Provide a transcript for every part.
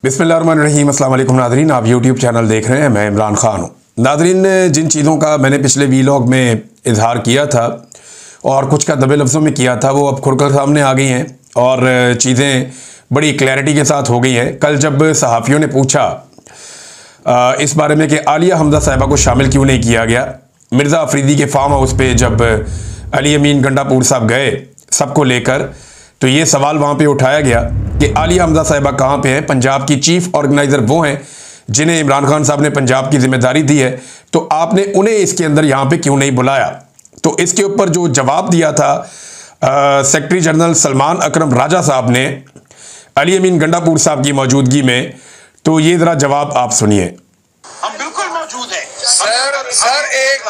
बिस्मिल्लाहिर्रहमानिर्रहीम। अस्सलाम वालेकुम नाज़रीन, आप यूट्यूब चैनल देख रहे हैं। मैं इमरान ख़ान हूँ। नाज़रीन, जिन चीज़ों का मैंने पिछले वीलॉग में इजहार किया था और कुछ का दबे लफ्ज़ों में किया था, वो अब खुलकर सामने आ गई हैं और चीज़ें बड़ी क्लैरिटी के साथ हो गई हैं। कल जब सहाफ़ियों ने पूछा इस बारे में कि आलिया हमज़ा साहिबा को शामिल क्यों नहीं किया गया, मिर्ज़ा अफरीदी के फार्म हाउस पे जब अली अमीन गंडापुर साहब गए सबको लेकर, तो ये सवाल वहाँ पे उठाया गया कि आलिया हमज़ा साहिबा कहाँ पे हैं। पंजाब की चीफ ऑर्गेनाइज़र वो हैं जिन्हें इमरान खान साहब ने पंजाब की जिम्मेदारी दी है, तो आपने उन्हें इसके अंदर यहाँ पे क्यों नहीं बुलाया। तो इसके ऊपर जो जवाब दिया था सेक्रेटरी जनरल सलमान अकरम राजा साहब ने अली अमीन गंडापुर साहब की मौजूदगी में, तो ये ज़रा जवाब आप सुनिए। हम बिल्कुल मौजूद हैं सर एक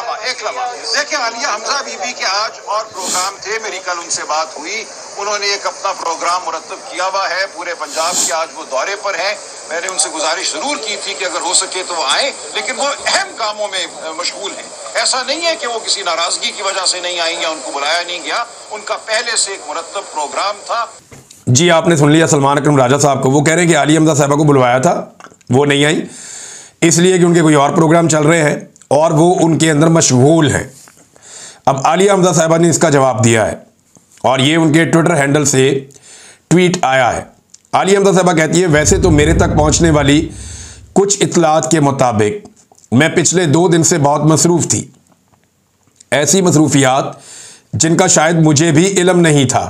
लम्हा देखिए, आलिया हमजा बीबी के आज और प्रोग्राम थे, मेरी कल उनसे बात हुई। उन्होंने एक अपना प्रोग्राम मुरतब किया हुआ है पूरे पंजाब के, आज वो दौरे पर है। मैंने उनसे गुजारिश जरूर की थी कि अगर हो सके तो वो आए, लेकिन वो अहम कामों में मशगूल हैं। ऐसा नहीं है कि वो किसी नाराजगी की वजह से नहीं आई या उनको बुलाया नहीं गया, उनका पहले से एक मुरतब प्रोग्राम था। जी, आपने सुन लिया सलमान अकरम राजा साहब को। वो कह रहे हैं कि आलिया हमज़ा साहिबा को बुलवाया था, वो नहीं आई इसलिए कि उनके कोई और प्रोग्राम चल रहे हैं और वो उनके अंदर मशगूल हैं। अब आलिया हमज़ा साहिबा ने इसका जवाब दिया है और ये उनके ट्विटर हैंडल से ट्वीट आया है। आलिया हमज़ा साहिबा कहती है, वैसे तो मेरे तक पहुंचने वाली कुछ इत्तलात के मुताबिक मैं पिछले 2 दिन से बहुत मसरूफ़ थी, ऐसी मसरूफियात जिनका शायद मुझे भी इल्म नहीं था।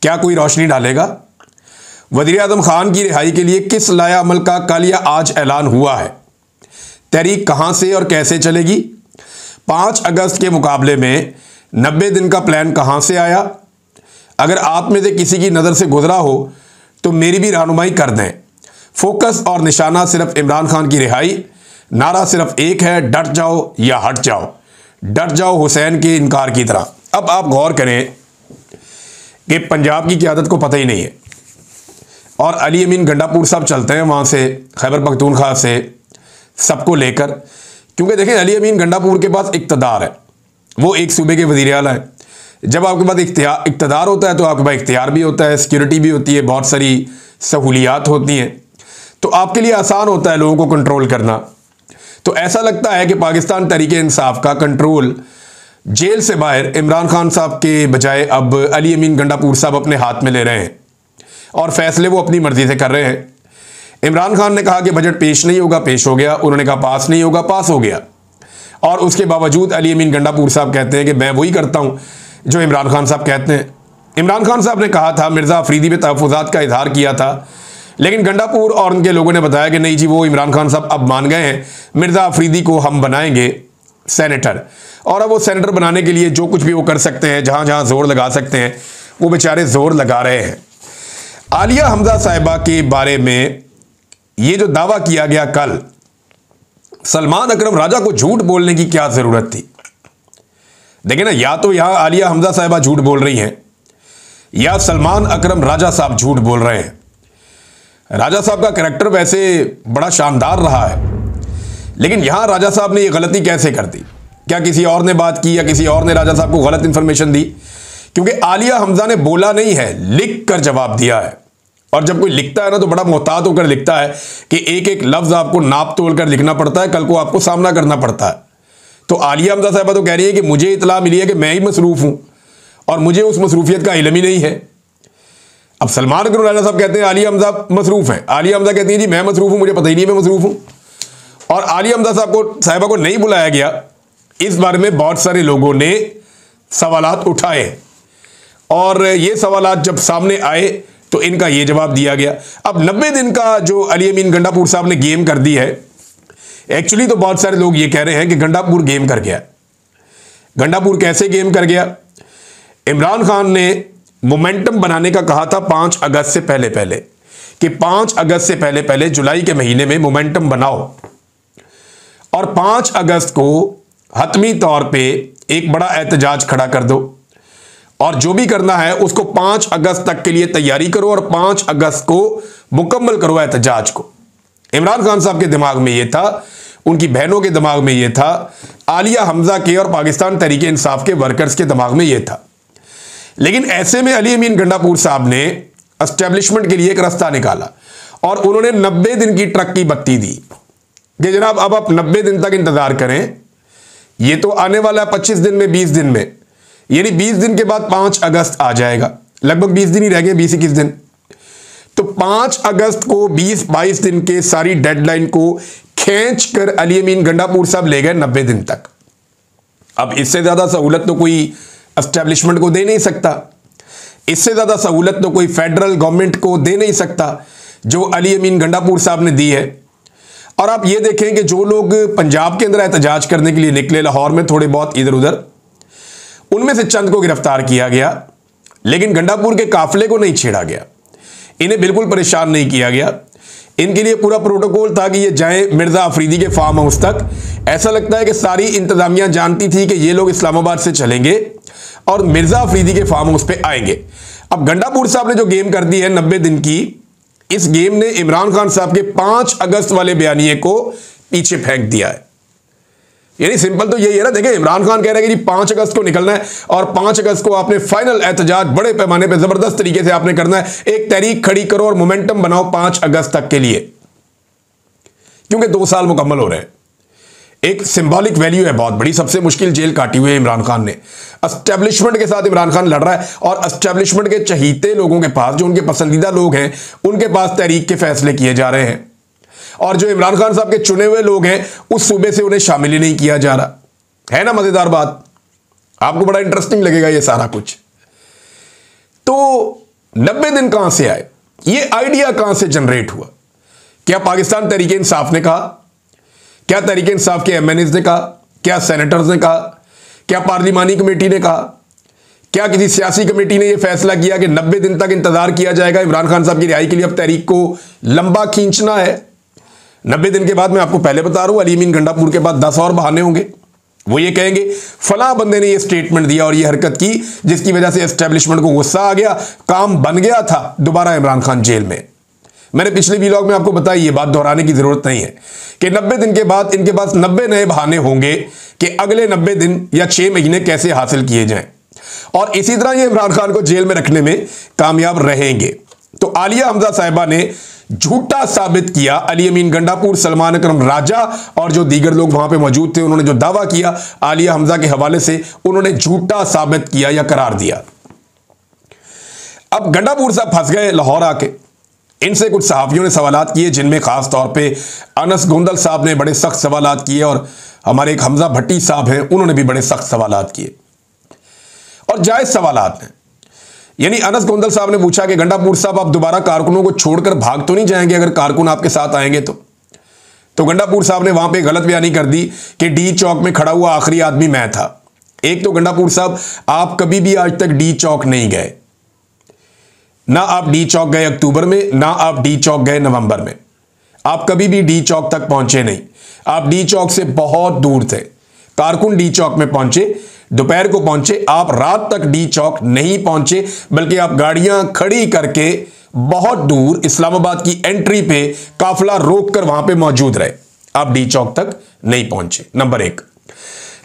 क्या कोई रोशनी डालेगा? वज़ीर आज़म खान की रिहाई के लिए किस लाया अमल का कल या आज ऐलान हुआ है? तहरीक कहाँ से और कैसे चलेगी? 5 अगस्त के मुकाबले में 90 दिन का प्लान कहाँ से आया? अगर आप में से किसी की नज़र से गुजरा हो तो मेरी भी रहनुमाई कर दें। फोकस और निशाना सिर्फ इमरान खान की रिहाई, नारा सिर्फ एक है, डट जाओ या हट जाओ। डट जाओ हुसैन के इनकार की तरह। अब आप गौर करें कि पंजाब की क़यादत को पता ही नहीं है और अली अमीन गंडापुर साहब चलते हैं वहाँ से, खैबर पख्तूनख्वा से, सबको लेकर। क्योंकि देखें, अली अमीन गंडापुर के पास इक़्तिदार है, वो एक सूबे के वज़ीर आला है। जब आपके पास इक़्तिदार होता है तो आपके पास इख्तियार भी होता है, सिक्योरिटी भी होती है, बहुत सारी सहूलियात होती हैं, तो आपके लिए आसान होता है लोगों को कंट्रोल करना। तो ऐसा लगता है कि पाकिस्तान तहरीक इंसाफ का कंट्रोल जेल से बाहर इमरान खान साहब के बजाय अब अली अमीन गंडापुर साहब अपने हाथ में ले रहे हैं और फैसले वो अपनी मर्जी से कर रहे हैं। इमरान खान ने कहा कि बजट पेश नहीं होगा, पेश हो गया। उन्होंने कहा पास नहीं होगा, पास हो गया। और उसके बावजूद अली अमीन गंडापुर साहब कहते हैं कि मैं वही करता हूं जो इमरान खान साहब कहते हैं। इमरान खान साहब ने कहा था, मिर्ज़ा अफरीदी पे तहफ़्फ़ुज़ात का इजहार किया था, लेकिन गंडापुर और उनके लोगों ने बताया कि नहीं जी, वो इमरान खान साहब अब मान गए हैं, मिर्ज़ा अफरीदी को हम बनाएंगे सेनेटर। और अब वो सेनेटर बनाने के लिए जो कुछ भी वो कर सकते हैं, जहाँ जहाँ जोर लगा सकते हैं, वो बेचारे जोर लगा रहे हैं। आलिया हमज़ा साहिबा के बारे में ये जो दावा किया गया कल, सलमान अकरम राजा को झूठ बोलने की क्या ज़रूरत थी? देखिए ना, या तो यहाँ आलिया हमज़ा साहिबा झूठ बोल रही हैं या सलमान अकरम राजा साहब झूठ बोल रहे हैं। राजा साहब का कैरेक्टर वैसे बड़ा शानदार रहा है, लेकिन यहाँ राजा साहब ने ये गलती कैसे कर दी? क्या किसी और ने बात की या किसी और ने राजा साहब को गलत इंफॉर्मेशन दी? क्योंकि आलिया हमज़ा ने बोला नहीं है, लिख कर जवाब दिया है। और जब कोई लिखता है ना तो बड़ा मोहतात होकर लिखता है कि एक एक लफ्ज़ आपको नाप तोल कर लिखना पड़ता है, कल को आपको सामना करना पड़ता है। तो आलिया हमज़ा साहिबा तो कह रही है कि मुझे इतला मिली है कि मैं ही मसरूफ़ हूँ और मुझे उस मसरूफियत का इल्म ही नहीं है। अब सलमान अकरम राजा साहब कहते हैं आलिया हमज़ा मसरूफ़ है, आलिया हमज़ा कहती है जी मैं मसरूफ़ हूँ, मुझे पता ही नहीं मैं मसरूफ़ हूँ। और आलिया हमज़ा साहिबा को नहीं बुलाया गया, इस बारे में बहुत सारे लोगों ने सवालात उठाए और ये सवालात जब सामने आए तो इनका ये जवाब दिया गया। अब 90 दिन का जो अली अमीन गंडापुर साहब ने गेम कर दी है, एक्चुअली तो बहुत सारे लोग ये कह रहे हैं कि गंडापुर गेम कर गया। गंडापुर कैसे गेम कर गया? इमरान खान ने मोमेंटम बनाने का कहा था 5 अगस्त से पहले पहले, कि 5 अगस्त से पहले पहले जुलाई के महीने में मोमेंटम बनाओ और 5 अगस्त को हतमी तौर पे एक बड़ा एहतजाज खड़ा कर दो और जो भी करना है उसको 5 अगस्त तक के लिए तैयारी करो और 5 अगस्त को मुकम्मल करो एहतजाज को। इमरान खान साहब के दिमाग में ये था, उनकी बहनों के दिमाग में ये था, आलिया हमज़ा के और पाकिस्तान तहरीक इंसाफ के वर्कर्स के दिमाग में ये था। लेकिन ऐसे में अली अमीन गंडापुर साहब ने एस्टेब्लिशमेंट के लिए एक रास्ता निकाला और उन्होंने 90 दिन की ट्रक की बत्ती दी कि जनाब अब आप 90 दिन तक इंतजार करें, ये तो आने वाला 25 दिन में, 20 दिन में, यानी 20 दिन के बाद 5 अगस्त आ जाएगा, लगभग 20 दिन ही रह गए, 20-21 दिन। तो 5 अगस्त को 20-22 दिन के सारी डेडलाइन को खींच कर अली अमीन गंडापुर साहब ले गए 90 दिन तक। अब इससे ज्यादा सहूलत तो कोई एस्टेब्लिशमेंट को दे नहीं सकता, इससे ज्यादा सहूलत तो कोई फेडरल गवर्नमेंट को दे नहीं सकता जो अली अमीन गंडापुर साहब ने दी है। और आप ये देखें कि जो लोग पंजाब के अंदर एहतजाज करने के लिए निकले, लाहौर में थोड़े बहुत इधर उधर, उनमें से चंद को गिरफ्तार किया गया, लेकिन गंडापुर के काफिले को नहीं छेड़ा गया, इन्हें बिल्कुल परेशान नहीं किया गया। इनके लिए पूरा प्रोटोकॉल था कि ये जाएं मिर्जा अफरीदी के फार्म हाउस तक। ऐसा लगता है कि सारी इंतजामिया जानती थी कि ये लोग इस्लामाबाद से चलेंगे और मिर्जा अफरीदी के फार्म हाउस पे आएंगे। अब गंडापुर साहब ने जो गेम कर दी है 90 दिन की, इस गेम ने इमरान खान साहब के 5 अगस्त वाले बयानिए को पीछे फेंक दिया है। यानी सिंपल तो यही है ना, देखिए इमरान खान कह रहे हैं कि जी 5 अगस्त को निकलना है और 5 अगस्त को आपने फाइनल एहतजाज बड़े पैमाने पे जबरदस्त तरीके से आपने करना है, एक तहरीक खड़ी करो और मोमेंटम बनाओ 5 अगस्त तक के लिए, क्योंकि 2 साल मुकम्मल हो रहे हैं। एक सिंबॉलिक वैल्यू है बहुत बड़ी, सबसे मुश्किल जेल काटी हुई है इमरान खान ने। एस्टेब्लिशमेंट के साथ इमरान खान लड़ रहा है और एस्टेब्लिशमेंट के चहीते लोगों के पास, जो उनके पसंदीदा लोग हैं, उनके पास तहरीक के फैसले किए जा रहे हैं और जो इमरान खान साहब के चुने हुए लोग हैं उस सूबे से उन्हें शामिल ही नहीं किया जा रहा है। ना मजेदार बात, आपको बड़ा इंटरेस्टिंग लगेगा ये सारा कुछ। तो 90 दिन कहां से आए, ये आइडिया कहां से जनरेट हुआ? क्या पाकिस्तान तहरीक इंसाफ ने कहा? क्या तहरीक इंसाफ के एमएनएस ने कहा? क्या सेनेटर्स ने कहा? क्या पार्लिमानी कमेटी ने कहा? क्या किसी सियासी कमेटी ने यह फैसला किया कि 90 दिन तक इंतजार किया जाएगा इमरान खान साहब की रिहाई के लिए, अब तहरीक को लंबा खींचना है? 90 दिन के बाद, मैं आपको पहले बता रहा हूं, अली अमीन गंडापुर के बाद 10 और बहाने होंगे। वो ये कहेंगे फला बंदे ने ये स्टेटमेंट दिया और ये हरकत की जिसकी वजह से एस्टेब्लिशमेंट को गुस्सा आ गया, काम बन गया था, दोबारा इमरान खान जेल में। मैंने पिछले व्लॉग में आपको बताया, ये बात दोहराने की जरूरत नहीं है कि 90 दिन के बाद इनके पास 90 नए बहाने होंगे कि अगले 90 दिन या 6 महीने कैसे हासिल किए जाएं, और इसी तरह ये इमरान खान को जेल में रखने में कामयाब रहेंगे। तो आलिया हमजा साहिबा ने झूठा साबित किया, अली अमीन गंडापुर, सलमान अकरम राजा और जो दीगर लोग वहां पे मौजूद थे, उन्होंने जो दावा किया आलिया हमजा के हवाले से, उन्होंने झूठा साबित किया या करार दिया। अब गंडापुर साहब फंस गए लाहौर आके। इनसे कुछ सहाफियों ने सवालात किए, जिनमें खास तौर पे अनस गोंदल साहब ने बड़े सख्त सवालात किए और हमारे एक हमजा भट्टी साहब हैं, उन्होंने भी बड़े सख्त सवालात किए और जायज सवालात हैं। यानी अनस गोंदल साहब ने पूछा कि गंडापुर साहब आप दोबारा कारकुनों को छोड़कर भाग तो नहीं जाएंगे अगर कारकुन आपके साथ आएंगे तो गंडापुर साहब ने वहां पे गलत बयानी कर दी कि डी चौक में खड़ा हुआ आखिरी आदमी मैं था। एक तो गंडापुर साहब, आप कभी भी आज तक डी चौक नहीं गए, ना आप डी चौक गए अक्टूबर में, ना आप डी चौक गए नवंबर में, आप कभी भी डी चौक तक पहुंचे नहीं। आप डी चौक से बहुत दूर थे। कारकुन डी चौक में पहुंचे, दोपहर को पहुंचे, आप रात तक डी चौक नहीं पहुंचे, बल्कि आप गाड़ियां खड़ी करके बहुत दूर इस्लामाबाद की एंट्री पे काफिला रोककर वहां पे मौजूद रहे। आप डी चौक तक नहीं पहुंचे, नंबर 1।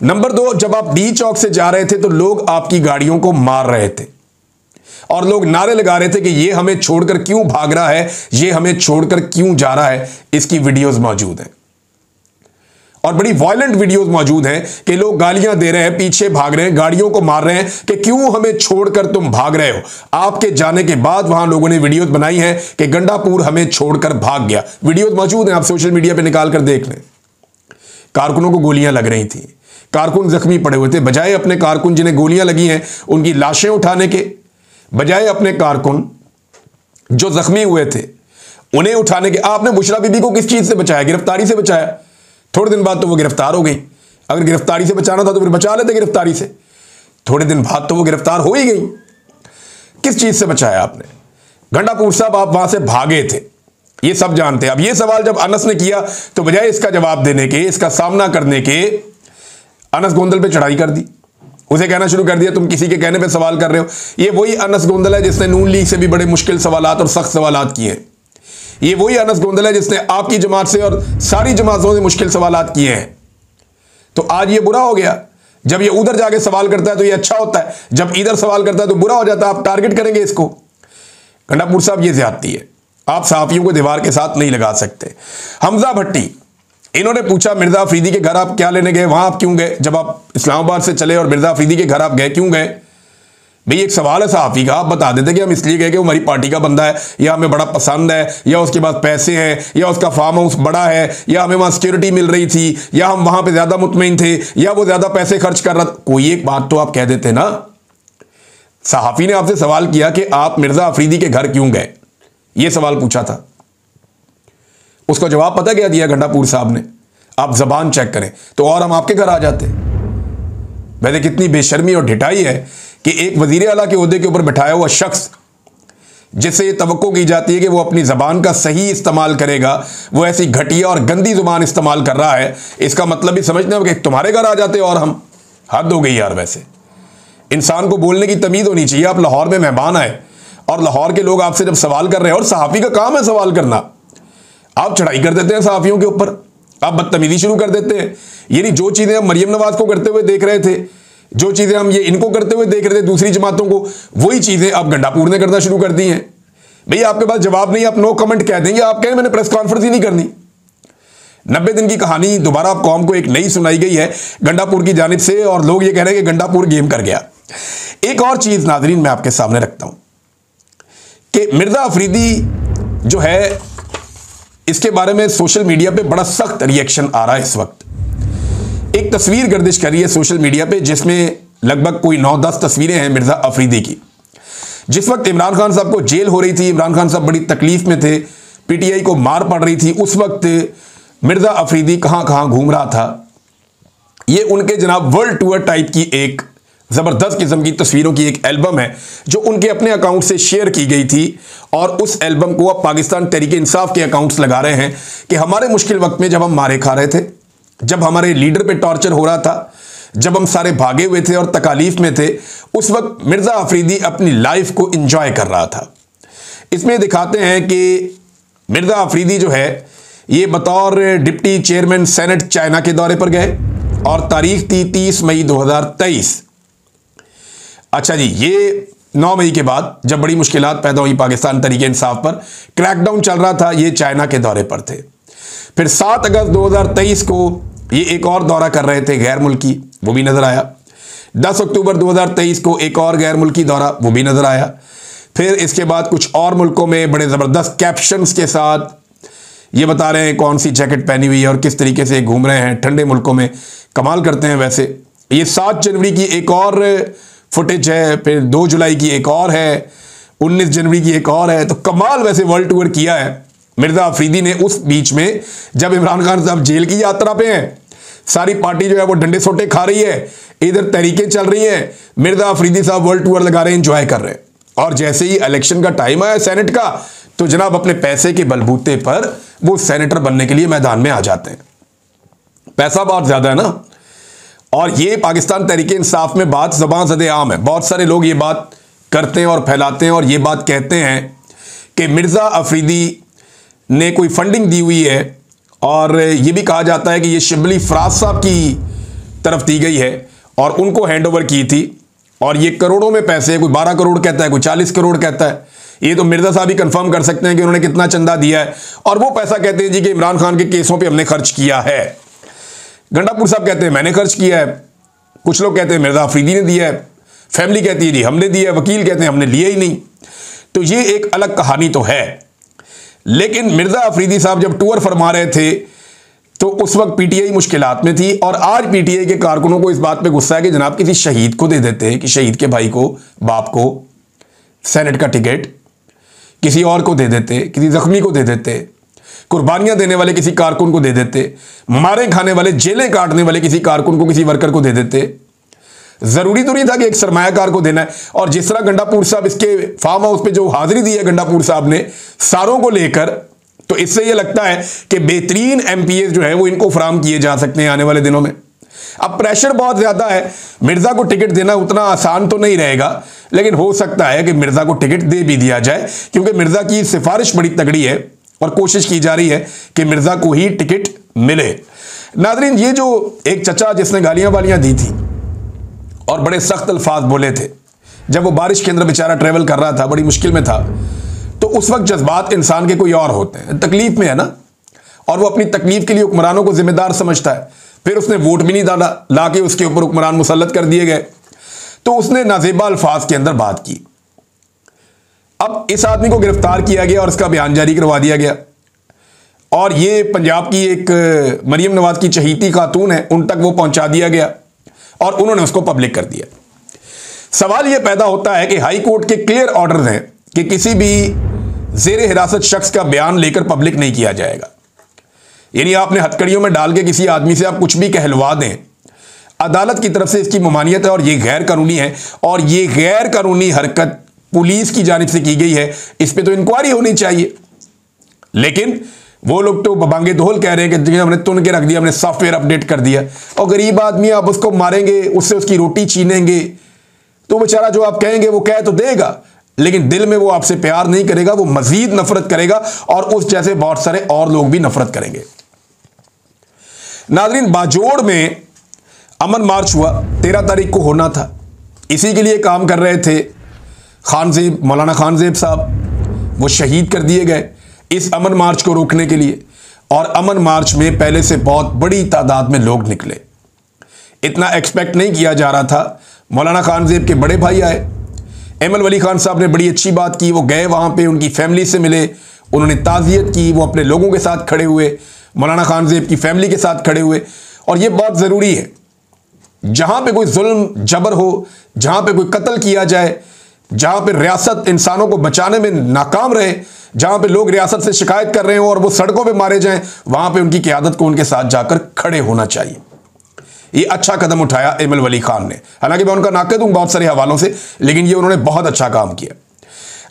नंबर 2, जब आप डी चौक से जा रहे थे तो लोग आपकी गाड़ियों को मार रहे थे और लोग नारे लगा रहे थे कि ये हमें छोड़कर क्यों भाग रहा है, ये हमें छोड़कर क्यों जा रहा है। इसकी वीडियोस मौजूद हैं और बड़ी वायलेंट वीडियोस मौजूद हैं कि लोग गालियां दे रहे हैं, पीछे भाग रहे हैं, गाड़ियों को मार रहे हैं कि क्यों हमें छोड़कर तुम भाग रहे हो। आपके जाने के बाद वहां लोगों ने वीडियोस बनाई हैं कि गंडापुर हमें छोड़कर भाग गया। वीडियोस मौजूद हैं, आप सोशल मीडिया पर निकाल कर देख लें। कारकुनों को गोलियां लग रही थी, कारकुन जख्मी पड़े हुए थे। बजाय अपने कारकुन जिन्हें गोलियां लगी हैं उनकी लाशें उठाने के, बजाय अपने कारकुन जो जख्मी हुए थे उन्हें उठाने के, आपने बुशरा बीबी को किस चीज से बचाया? गिरफ्तारी से बचाया। थोड़े दिन बाद तो वो गिरफ्तार हो गई। अगर गिरफ्तारी से बचाना था तो फिर बचा लेते गिरफ्तारी से। थोड़े दिन बाद तो वो गिरफ्तार हो ही गई। किस चीज से बचाया आपने? गंडापुर साहब आप वहां से भागे थे, ये सब जानते हैं। अब ये सवाल जब अनस ने किया तो बजाय इसका जवाब देने के, इसका सामना करने के, अनस गोंदल पे चढ़ाई कर दी। उसे कहना शुरू कर दिया तुम किसी के कहने पे सवाल कर रहे हो। ये वही अनस गोंदल है जिसने नून लीग से भी बड़े मुश्किल सवालात और सख्त सवालात किए हैं। ये वही अनस गोंदल है जिसने आपकी जमात से और सारी जमातों से मुश्किल सवालात किए हैं। तो आज ये बुरा हो गया, जब ये उधर जाके सवाल करता है तो ये अच्छा होता है, जब इधर सवाल करता है तो बुरा हो जाता है। आप टारगेट करेंगे इसको। गंडापुर साहब ये ज्यादती है। आप सहाफियों को दीवार के साथ नहीं लगा सकते। हमजा भट्टी, इन्होंने पूछा मिर्जा अफरीदी के घर आप क्या लेने गए, वहां आप क्यों गए, जब आप इस्लामाबाद से चले और मिर्जा अफरीदी के घर आप गए, क्यों गए? भाई एक सवाल है सहाफी का, आप बता देते कि हम इसलिए गए कि वो हमारी पार्टी का बंदा है, या हमें बड़ा पसंद है, या उसके पास पैसे हैं, या उसका फार्म हाउस बड़ा है, या हमें वहां सिक्योरिटी मिल रही थी, या हम वहां पे ज्यादा मुतमईन थे, या वो ज्यादा पैसे खर्च कर रहा था। कोई एक बात तो आप कह देते ना। सहाफी ने आपसे सवाल किया कि आप मिर्जा अफरीदी के घर क्यों गए, ये सवाल पूछा था। उसका जवाब पता क्या दिया गंडापुर साहब ने? आप जबान चेक करें तो और हम आपके घर आ जाते। वैसे कितनी बेशर्मी और ढिठाई है कि एक वजीर आला के ओहदे के ऊपर बैठाया हुआ शख्स, जिससे ये तवक्को की जाती है कि वो अपनी जबान का सही इस्तेमाल करेगा, वो ऐसी घटिया और गंदी जुबान इस्तेमाल कर रहा है। इसका मतलब भी समझते हो कि तुम्हारे घर आ जाते और हम। हद हो गई यार। वैसे इंसान को बोलने की तमीज होनी चाहिए। आप लाहौर में मेहमान आए और लाहौर के लोग आपसे जब सवाल कर रहे हैं, और सहाफी का काम है सवाल करना, आप चढ़ाई कर देते हैं सहाफियों के ऊपर, आप बदतमीजी शुरू कर देते हैं। ये नहीं, जो चीजें हम मरियम नवाज को करते हुए देख रहे थे, जो चीजें हम ये इनको करते हुए देख रहे थे दूसरी जमातों को, वही चीजें अब गंडापुर ने करना शुरू कर दी हैं। भाई आपके पास जवाब नहीं, आप नो कमेंट कह देंगे, आप कहें मैंने प्रेस कॉन्फ्रेंस ही नहीं करनी। 90 दिन की कहानी दोबारा आप कौम को एक नई सुनाई गई है गंडापुर की जानिब से, और लोग ये कह रहे हैं कि गंडापुर गेम कर गया। एक और चीज नाजरीन मैं आपके सामने रखता हूं कि मिर्जा अफरीदी जो है, इसके बारे में सोशल मीडिया पे बड़ा सख्त रिएक्शन आ रहा है। इस वक्त एक तस्वीर गर्दिश कर रही है सोशल मीडिया पे, जिसमें लगभग कोई 9-10 तस्वीरें हैं मिर्जा अफरीदी की। जिस वक्त इमरान खान साहब को जेल हो रही थी, इमरान खान साहब बड़ी तकलीफ में थे, पीटीआई को मार पड़ रही थी, उस वक्त मिर्जा अफरीदी कहां कहां घूम रहा था। ये उनके जनाब वर्ल्ड टूर टाइप की एक जबरदस्त किस्म की तस्वीरों की एक एल्बम है जो उनके अपने अकाउंट से शेयर की गई थी, और उस एल्बम को अब पाकिस्तान तहरीक इंसाफ के अकाउंट्स लगा रहे हैं कि हमारे मुश्किल वक्त में जब हम मारे खा रहे थे, जब हमारे लीडर पे टॉर्चर हो रहा था, जब हम सारे भागे हुए थे और तकालीफ में थे, उस वक्त मिर्जा अफरीदी अपनी लाइफ को एंजॉय कर रहा था। इसमें दिखाते हैं कि मिर्जा अफरीदी जो है ये बतौर डिप्टी चेयरमैन सेनेट चाइना के दौरे पर गए, और तारीख थी 30 मई 2023। अच्छा जी, ये 9 मई के बाद जब बड़ी मुश्किलात पैदा हुई पाकिस्तान तहरीक इंसाफ पर, क्रैकडाउन चल रहा था, ये चाइना के दौरे पर थे। फिर 7 अगस्त 2023 को ये एक और दौरा कर रहे थे गैर मुल्की, वो भी नजर आया। 10 अक्टूबर 2023 को एक और गैर मुल्की दौरा, वो भी नजर आया। फिर इसके बाद कुछ और मुल्कों में बड़े ज़बरदस्त कैप्शंस के साथ ये बता रहे हैं कौन सी जैकेट पहनी हुई है और किस तरीके से घूम रहे हैं ठंडे मुल्कों में, कमाल करते हैं। वैसे ये 7 जनवरी की एक और फुटेज है, फिर 2 जुलाई की एक और है, 19 जनवरी की एक और है। तो कमाल वैसे वर्ल्ड टूर किया है मिर्जा अफरीदी ने उस बीच में, जब इमरान खान साहब जेल की यात्रा पे हैं, सारी पार्टी जो है वो डंडे सोटे खा रही है, इधर तहरीकें चल रही हैं, मिर्जा अफरीदी साहब वर्ल्ड टूर लगा रहे हैं, एंजॉय कर रहे हैं। और जैसे ही इलेक्शन का टाइम आया सेनेट का, तो जनाब अपने पैसे के बलबूते पर वो सेनेटर बनने के लिए मैदान में आ जाते हैं। पैसा बहुत ज्यादा है ना, और ये पाकिस्तान तहरीक इंसाफ में बात ज़बान ज़दे आम है। बहुत सारे लोग ये बात करते हैं और फैलाते हैं और ये बात कहते हैं कि मिर्जा अफरीदी ने कोई फंडिंग दी हुई है, और ये भी कहा जाता है कि ये शिबली फराज साहब की तरफ दी गई है और उनको हैंड ओवर की थी, और ये करोड़ों में पैसे, कोई 12 करोड़ कहता है, कोई 40 करोड़ कहता है। ये तो मिर्जा साहब ही कंफर्म कर सकते हैं कि उन्होंने कितना चंदा दिया है, और वो पैसा कहते हैं जी कि इमरान खान के केसों पर हमने खर्च किया है। गंडापुर साहब कहते हैं मैंने खर्च किया है, कुछ लोग कहते हैं मिर्जा अफरीदी ने दिया है, फैमिली कहती है जी हमने दिया है, वकील कहते हैं हमने लिया ही नहीं। तो ये एक अलग कहानी तो है। लेकिन मिर्जा अफरीदी साहब जब टूर फरमा रहे थे तो उस वक्त पीटीआई मुश्किलात में थी, और आज पीटीआई के कारकुनों को इस बात पे गुस्सा है कि जनाब किसी शहीद को दे देते हैं, कि शहीद के भाई को, बाप को सेनेट का टिकट किसी और को दे देते, किसी जख्मी को दे देते, कुर्बानियां देने वाले किसी कारकुन को दे देते, मारे खाने वाले, जेलें काटने वाले किसी कारकुन को, किसी वर्कर को दे देते। जरूरी तो नहीं था कि एक सरमायाकार को देना है। और जिस तरह गंडापुर साहब इसके फार्म हाउस पे जो हाजिरी दी है गंडापुर साहब ने सारों को लेकर, तो इससे यह लगता है कि बेहतरीन एमपीएस जो है वो इनको फराम किए जा सकते हैं आने वाले दिनों में। अब प्रेशर बहुत ज्यादा है, मिर्जा को टिकट देना उतना आसान तो नहीं रहेगा, लेकिन हो सकता है कि मिर्जा को टिकट दे भी दिया जाए, क्योंकि मिर्जा की सिफारिश बड़ी तगड़ी है और कोशिश की जा रही है कि मिर्जा को ही टिकट मिले। नाजरीन, ये जो एक चचा जिसने गालियां वालियां दी थी और बड़े सख्त अल्फाज बोले थे, जब वो बारिश के अंदर बेचारा ट्रेवल कर रहा था, बड़ी मुश्किल में था, तो तो उस वक्त जज्बात इंसान के कोई और होते हैं, तकलीफ में है ना, और वो अपनी तकलीफ के लिए हुक्मरानों को जिम्मेदार समझता है। फिर उसने वोट भी नहीं डाला, लाके उसके ऊपर हुक्मरान मुसल्लत कर दिए गए, तो उसने नाजेबा अल्फाज के अंदर बात की। अब इस आदमी को गिरफ्तार किया गया और इसका बयान जारी करवा दिया गया, और ये पंजाब की एक मरियम नवाज की चहीती खातून है, उन तक वो पहुंचा दिया गया और उन्होंने उसको पब्लिक कर दिया। सवाल ये पैदा होता है कि हाई कोर्ट के क्लियर ऑर्डर्स हैं कि किसी भी जेर हिरासत शख्स का बयान लेकर पब्लिक नहीं किया जाएगा। यानी आपने हथकड़ियों में डाल के किसी आदमी से आप कुछ भी कहलवा दें, अदालत की तरफ से इसकी ममानियत है और ये गैर कानूनी है, और ये गैर कानूनी हरकत पुलिस की जानिब से की गई है, इस पर तो इंक्वायरी होनी चाहिए। लेकिन वो लोग तो बबांगे दोहल कह रहे हैं कि हमने तुन के रख दिया, हमने सॉफ्टवेयर अपडेट कर दिया, और गरीब आदमी आप उसको मारेंगे, उससे उसकी रोटी छीनेंगे, तो बेचारा जो आप कहेंगे वो कह तो देगा, लेकिन दिल में वो आपसे प्यार नहीं करेगा, वो मजीद नफरत करेगा, और उस जैसे बहुत सारे और लोग भी नफरत करेंगे। नाज़रीन, बाजोड़ में अमन मार्च हुआ, 13 तारीख को होना था, इसी के लिए काम कर रहे थे खानजेब, मौलाना खानजेब साहब, वो शहीद कर दिए गए इस अमन मार्च को रोकने के लिए। और अमन मार्च में पहले से बहुत बड़ी तादाद में लोग निकले, इतना एक्सपेक्ट नहीं किया जा रहा था। मौलाना खानजेब के बड़े भाई आए, एमएल वली खान साहब ने बड़ी अच्छी बात की, वो गए वहाँ पे, उनकी फैमिली से मिले, उन्होंने ताज़ियत की, वो अपने लोगों के साथ खड़े हुए, मौलाना खानजेब की फैमिली के साथ खड़े हुए। और ये बहुत ज़रूरी है, जहाँ पे कोई जुल्म जबर हो, जहाँ पे कोई कत्ल किया जाए, जहाँ पे रियासत इंसानों को बचाने में नाकाम रहे, जहाँ पे लोग रियासत से शिकायत कर रहे हो और वो सड़कों पे मारे जाएं, वहाँ पे उनकी क़यादत को उनके साथ जाकर खड़े होना चाहिए। ये अच्छा कदम उठाया एमएल वली खान ने, हालांकि मैं उनका नाक़िद हूं बहुत सारे हवालों से, लेकिन ये उन्होंने बहुत अच्छा काम किया।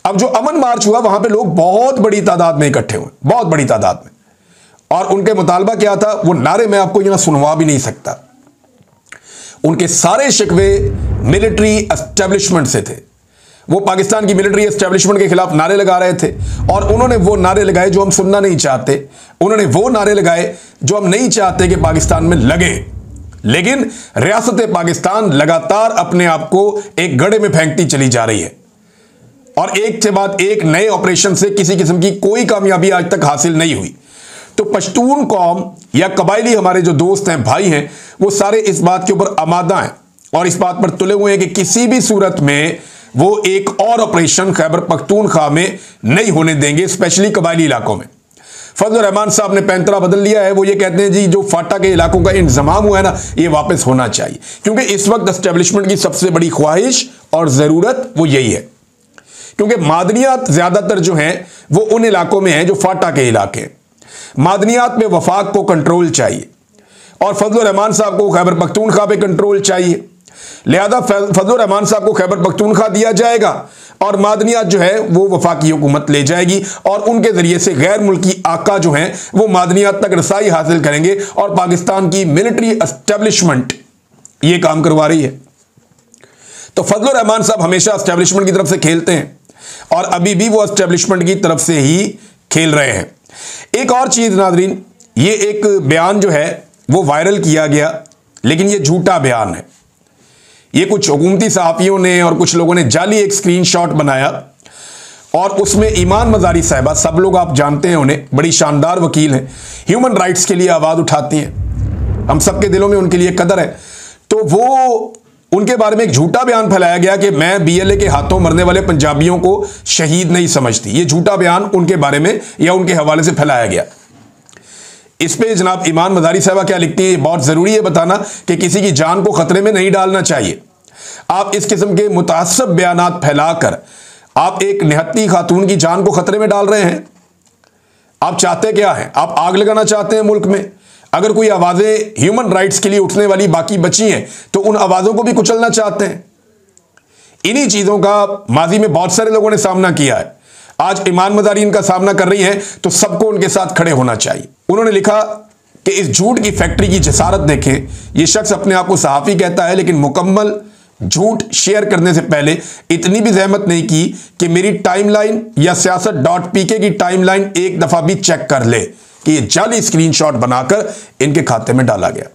अब जो अमन मार्च हुआ, वहां पे लोग बहुत बड़ी तादाद में इकट्ठे हुए, बहुत बड़ी तादाद में, और उनके मुतालबा क्या था, वो नारे मैं आपको यहां सुनवा भी नहीं सकता। उनके सारे शिकवे मिलिट्री एस्टेब्लिशमेंट से थे, वो पाकिस्तान की मिलिट्री एस्टेब्लिशमेंट के खिलाफ नारे लगा रहे थे, और उन्होंने वो नारे लगाए जो हम सुनना नहीं चाहते, उन्होंने वो नारे लगाए जो हम नहीं चाहते कि पाकिस्तान में लगे। लेकिन रियासत पाकिस्तान लगातार अपने आप को एक गड्ढे में फेंकती चली जा रही है, और एक के बाद एक नए ऑपरेशन से किसी किस्म की कोई कामयाबी आज तक हासिल नहीं हुई। तो पश्तून कौम या कबायली हमारे जो दोस्त हैं, भाई हैं, वो सारे इस बात के ऊपर आमादा हैं और इस बात पर तुले हुए हैं कि किसी भी सूरत में वो एक और ऑपरेशन खैबर पख्तूनख्वा में नहीं होने देंगे, स्पेशली कबायली इलाकों में। फजल रहमान साहब ने पैंतरा बदल लिया है, वो ये कहते हैं जी जो फाटा के इलाकों का इंतजाम हुआ है ना, ये वापस होना चाहिए, क्योंकि इस वक्त एस्टेब्लिशमेंट की सबसे बड़ी ख्वाहिश और ज़रूरत वो यही है, क्योंकि मादनियात ज़्यादातर जो हैं वो उन इलाकों में हैं जो फाटा के इलाके हैं। मादनियात में वफाक को कंट्रोल चाहिए, और फजल रहमान साहब को खैबर पख्तूनख्वा पे कंट्रोल चाहिए, लिहाजा फजल रहमान साहब को खैबर पख्तूनख्वा दिया जाएगा, और मादनियात जो है वो वफाकी हुकूमत ले जाएगी, और उनके जरिए से गैर मुल्की आका जो हैं वो मादनियात तक रसाई हासिल करेंगे, और पाकिस्तान की मिलिट्री एस्टेब्लिशमेंट ये काम करवा रही है। तो फजल रहमान साहब हमेशा एस्टेब्लिशमेंट की तरफ से खेलते हैं, और अभी भी वो एस्टेब्लिशमेंट की तरफ से ही खेल रहे हैं। एक और चीज नाज़रीन, ये एक बयान जो है वो वायरल किया गया, लेकिन ये झूठा बयान है। ये कुछ हुकूमती सहाफ़ियों ने और कुछ लोगों ने जाली एक स्क्रीनशॉट बनाया, और उसमें ईमान मज़ारी साहिबा, सब लोग आप जानते हैं उन्हें, बड़ी शानदार वकील हैं, ह्यूमन राइट्स के लिए आवाज़ उठाती हैं, हम सबके दिलों में उनके लिए कदर है। तो वो उनके बारे में एक झूठा बयान फैलाया गया कि मैं बीएलए के हाथों मरने वाले पंजाबियों को शहीद नहीं समझती। ये झूठा बयान उनके बारे में या उनके हवाले से फैलाया गया। इस पे जनाब ईमान मज़ारी साहिबा क्या लिखती है, बहुत ज़रूरी है बताना कि किसी की जान को ख़तरे में नहीं डालना चाहिए। आप इस किस्म के मुतासब बयानात फैलाकर आप एक निहत्ती खातून की जान को ख़तरे में डाल रहे हैं। आप चाहते क्या हैं? आप आग लगाना चाहते हैं मुल्क में? अगर कोई आवाज़ें ह्यूमन राइट्स के लिए उठने वाली बाकी बची हैं तो उन आवाज़ों को भी कुचलना चाहते हैं। इन्हीं चीज़ों का माजी में बहुत सारे लोगों ने सामना किया है। आज ईमान मज़ारी इनका सामना कर रही हैं, तो सबको उनके साथ खड़े होना चाहिए। उन्होंने लिखा कि इस झूठ की फैक्ट्री की जसारत देखें। ये शख्स अपने आप को सहाफ़ी कहता है, लेकिन मुकम्मल झूठ शेयर करने से पहले इतनी भी जहमत नहीं की कि मेरी टाइमलाइन या siyaasat.pk की टाइमलाइन एक दफ़ा भी चेक कर ले कि ये जाली स्क्रीनशॉट बनाकर इनके खाते में डाला गया।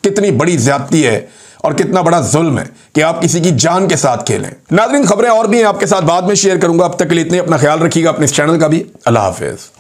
कितनी बड़ी ज्यादती है और कितना बड़ा जुल्म है कि आप किसी की जान के साथ खेलें। नाज़रीन, खबरें और भी हैं आपके साथ बाद में शेयर करूंगा। अब तक के लिए इतने, अपना ख्याल रखिएगा, अपने इस चैनल का भी। अल्लाह हाफिज।